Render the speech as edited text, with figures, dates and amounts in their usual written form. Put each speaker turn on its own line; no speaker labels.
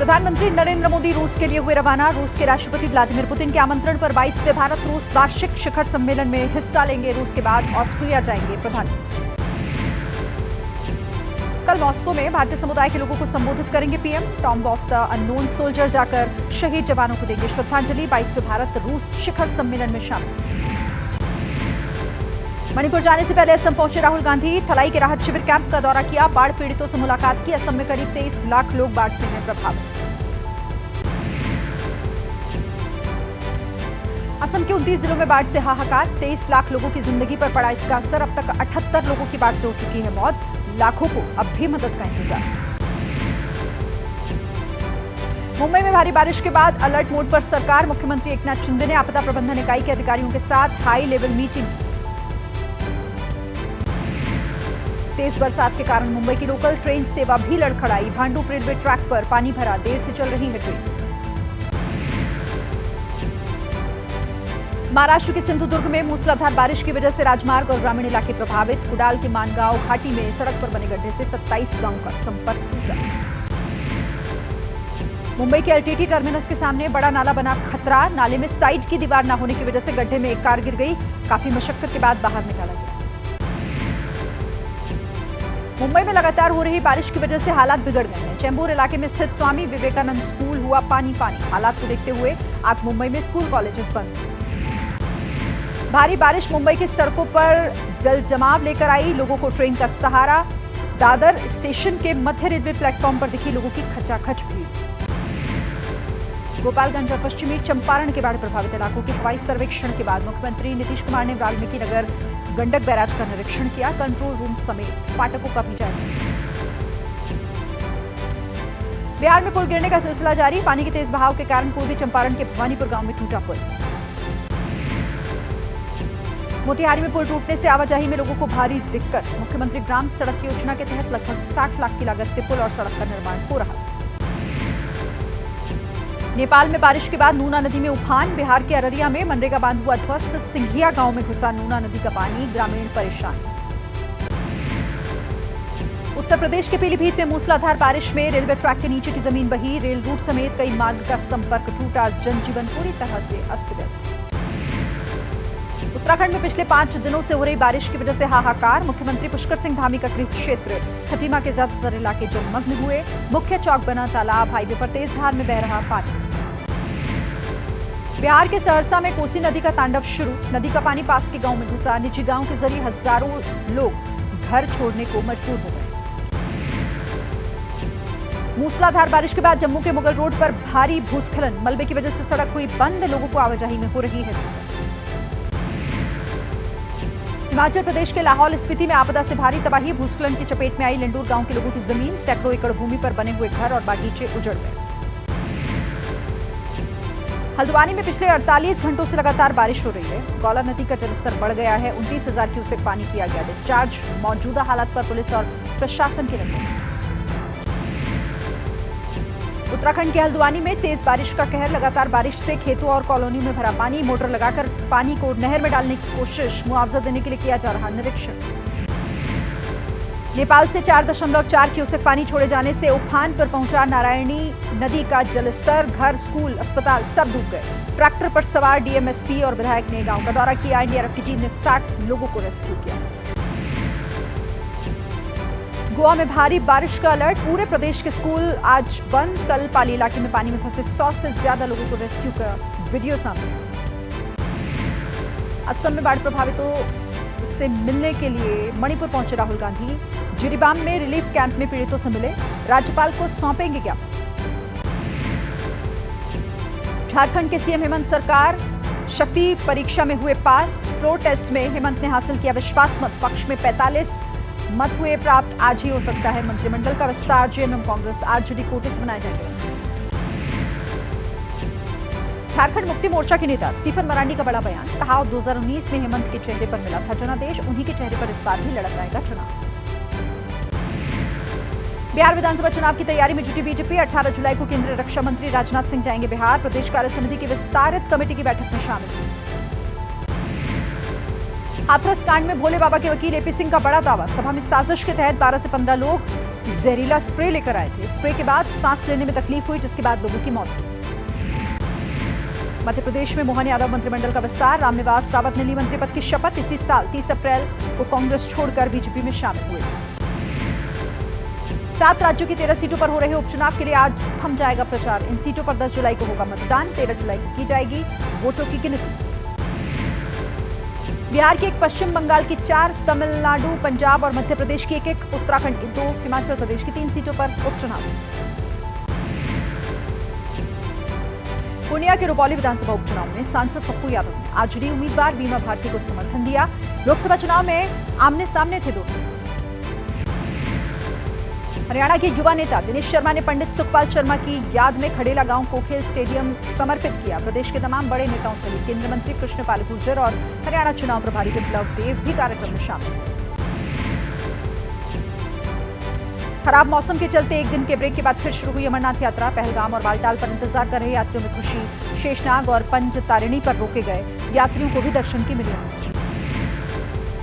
प्रधानमंत्री नरेंद्र मोदी रूस के लिए हुए रवाना। रूस के राष्ट्रपति व्लादिमीर पुतिन के आमंत्रण पर 22वें भारत रूस वार्षिक शिखर सम्मेलन में हिस्सा लेंगे। रूस के बाद ऑस्ट्रिया जाएंगे प्रधानमंत्री। कल मॉस्को में भारतीय समुदाय के लोगों को संबोधित करेंगे PM. Tomb of the unknown soldier जाकर शहीद जवानों को देंगे श्रद्धांजलि। 22वें भारत रूस शिखर सम्मेलन में शामिल। मणिपुर जाने से पहले असम पहुंचे राहुल गांधी। थलाई के राहत शिविर कैंप का दौरा किया। बाढ़ पीड़ितों से मुलाकात की। असम में करीब 23 लाख लोग बाढ़ से हैं प्रभावित। असम के 29 जिलों में बाढ़ से हाहाकार। 23 लाख लोगों की जिंदगी पर पड़ा इसका असर। अब तक 78 लोगों की बाढ़ से हो चुकी है मौत। लाखों को अब भी मदद का इंतजार। मुंबई में भारी बारिश के बाद अलर्ट मोड पर सरकार। मुख्यमंत्री एकनाथ शिंदे ने आपदा प्रबंधन इकाई के अधिकारियों के साथ हाई लेवल मीटिंग। तेज बरसात के कारण मुंबई की लोकल ट्रेन सेवा भी लड़खड़ाई। भांडुप रेलवे ट्रैक पर पानी भरा। देर से चल रही है ट्रेन। महाराष्ट्र के सिंधुदुर्ग में मूसलाधार बारिश की वजह से राजमार्ग और ग्रामीण इलाके प्रभावित। कुडाल के मानगांव घाटी में सड़क पर बने गड्ढे से 27 गांवों का संपर्क टूटा। मुंबई के एलटीटी टर्मिनस के सामने बड़ा नाला बना खतरा। नाले में साइड की दीवार न होने की वजह से गड्ढे में एक कार गिर गई। काफी मशक्कत के बाद बाहर निकाला गया। मुंबई में लगातार हो रही बारिश की वजह से हालात बिगड़ गए हैं। चेंबूर इलाके में स्थित स्वामी विवेकानंद स्कूल हुआ पानी पानी। हालात को देखते हुए आज मुंबई में स्कूल कॉलेजेस बंद। भारी बारिश मुंबई की सड़कों पर जल जमाव लेकर आई। लोगों को ट्रेन का सहारा। दादर स्टेशन के मध्य रेलवे प्लेटफॉर्म पर दिखी लोगों की खचाखच भीड़। गोपालगंज और पश्चिमी चंपारण के बाढ़ प्रभावित इलाकों के हवाई सर्वेक्षण के बाद मुख्यमंत्री नीतीश कुमार ने वाल्मीकि नगर गंडक बैराज का निरीक्षण किया। कंट्रोल रूम समेत फाटकों का भी जायजा। बिहार में पुल गिरने का सिलसिला जारी। पानी के तेज बहाव के कारण पूर्वी चंपारण के भवानीपुर गांव में टूटा पुल। मोतिहारी में पुल टूटने से आवाजाही में लोगों को भारी दिक्कत। मुख्यमंत्री ग्राम सड़क योजना के तहत लगभग 60 लाख की लागत से पुल और सड़क का निर्माण हो रहा है। नेपाल में बारिश के बाद नूना नदी में उफान। बिहार के अररिया में मनरेगा बांध हुआ ध्वस्त। सिंघिया गांव में घुसा नूना नदी का पानी। ग्रामीण परेशान। उत्तर प्रदेश के पीलीभीत में मूसलाधार बारिश में रेलवे ट्रैक के नीचे की जमीन बही। रेल रूट समेत कई मार्ग का संपर्क टूटा। जनजीवन पूरी तरह से अस्त व्यस्त। उत्तराखंड में पिछले 5 दिनों से हो रही बारिश की वजह से हाहाकार। मुख्यमंत्री पुष्कर सिंह धामी का गृह क्षेत्र खटीमा के ज्यादातर इलाके जलमग्न हुए। मुख्य चौक बना तालाब। हाईवे पर तेज धार में बह रहा पानी। बिहार के सहरसा में कोसी नदी का तांडव शुरू। नदी का पानी पास के गांव में घुसा। निजी गांव के जरिए हजारों लोग घर छोड़ने को मजबूर हो गए। मूसलाधार बारिश के बाद जम्मू के मुगल रोड पर भारी भूस्खलन। मलबे की वजह से सड़क हुई बंद। लोगों को आवाजाही में हो रही है दिक्कत। हिमाचल प्रदेश के लाहौल स्पीति में आपदा से भारी तबाही। भूस्खलन की चपेट में आई लंडूर गांव के लोगों की जमीन। सैकड़ों एकड़ भूमि पर बने हुए घर और बागीचे उजड़ गए। हल्द्वानी में पिछले 48 घंटों से लगातार बारिश हो रही है। गौला नदी का जलस्तर बढ़ गया है। 29,000 क्यूसेक पानी किया गया डिस्चार्ज। मौजूदा हालात पर पुलिस और प्रशासन की नजर। उत्तराखंड के हल्द्वानी में तेज बारिश का कहर। लगातार बारिश से खेतों और कॉलोनियों में भरा पानी। मोटर लगाकर पानी को नहर में डालने की कोशिश। मुआवजा देने के लिए किया जा रहा निरीक्षण। नेपाल से 4.4 क्यूसेक पानी छोड़े जाने से उफान पर पहुंचा नारायणी नदी का जलस्तर। घर, स्कूल, अस्पताल सब डूब गए। ट्रैक्टर पर सवार डीएमएसपी और विधायक ने गांव का दौरा किया। एनडीआरएफ की टीम ने 60 लोगों को रेस्क्यू किया। गोवा में भारी बारिश का अलर्ट। पूरे प्रदेश के स्कूल आज बंद। कल पाली इलाके में पानी में फंसे 100 से ज्यादा लोगों को रेस्क्यू का वीडियो सामने। असम में बाढ़ प्रभावितों से मिलने के लिए मणिपुर पहुंचे राहुल गांधी। जिरीबाम में रिलीफ कैंप में पीड़ितों से मिले। राज्यपाल को सौंपेंगे ज्ञापन। झारखंड के सीएम हेमंत सरकार शक्ति परीक्षा में हुए पास। फ्लोर टेस्ट में हेमंत ने हासिल किया विश्वास मत। पक्ष में 45 मत हुए प्राप्त। आज ही हो सकता है मंत्रिमंडल का विस्तार। जेएमएम कांग्रेस आरजेडी कोटे से बनाए जाएंगे। झारखंड मुक्ति मोर्चा के नेता स्टीफन मरांडी का बड़ा बयान। कहा 2019 में हेमंत के चेहरे पर मिला था जनादेश। उन्हीं के चेहरे पर इस बार भी लड़ा जाएगा चुनाव। बिहार विधानसभा चुनाव की तैयारी में जुटी बीजेपी। 18 जुलाई को केंद्रीय रक्षा मंत्री राजनाथ सिंह जाएंगे बिहार। प्रदेश कार्य समिति की विस्तारित कमेटी की बैठक में शामिल। हाथरस कांड में भोले बाबा के वकील एपी सिंह का बड़ा दावा। सभा में साजिश के तहत 12 से 15 लोग जहरीला स्प्रे लेकर आए थे। स्प्रे के बाद सांस लेने में तकलीफ हुई, जिसके बाद लोगों की मौत हुई। मध्य प्रदेश में मोहन यादव मंत्रिमंडल का विस्तार। रामनिवास रावत ने ली मंत्री पद की शपथ। इसी साल 30 अप्रैल को कांग्रेस छोड़कर बीजेपी में शामिल हुए। 7 राज्यों की 13 सीटों पर हो रहे उपचुनाव के लिए आज थम जाएगा प्रचार। इन सीटों पर 10 जुलाई को होगा मतदान। 13 जुलाई को की जाएगी वोटों की गिनती। बिहार की 1, पश्चिम बंगाल की 4, तमिलनाडु, पंजाब और मध्य प्रदेश की 1, उत्तराखंड की 2, हिमाचल प्रदेश की 3 सीटों पर उपचुनाव। पूर्णिया के रुपौली विधानसभा उपचुनाव में सांसद पप्पू यादव ने आरजेडी उम्मीदवार बीमा भारती को समर्थन दिया। लोकसभा चुनाव में आमने सामने थे दोनों। हरियाणा के युवा नेता दिनेश शर्मा ने पंडित सुखपाल शर्मा की याद में खड़ेला गांव को खेल स्टेडियम समर्पित किया। प्रदेश के तमाम बड़े नेताओं सहित केंद्रीय मंत्री कृष्णपाल गुर्जर और हरियाणा चुनाव प्रभारी विप्लव देव भी कार्यक्रम में शामिल हुए। खराब मौसम के चलते 1 दिन के ब्रेक के बाद फिर शुरू हुई अमरनाथ यात्रा। पहलगाम और बालटाल पर इंतजार कर रहे यात्रियों में खुशी। शेषनाग और पंच तारिणी पर रोके गए यात्रियों को भी दर्शन की मिली।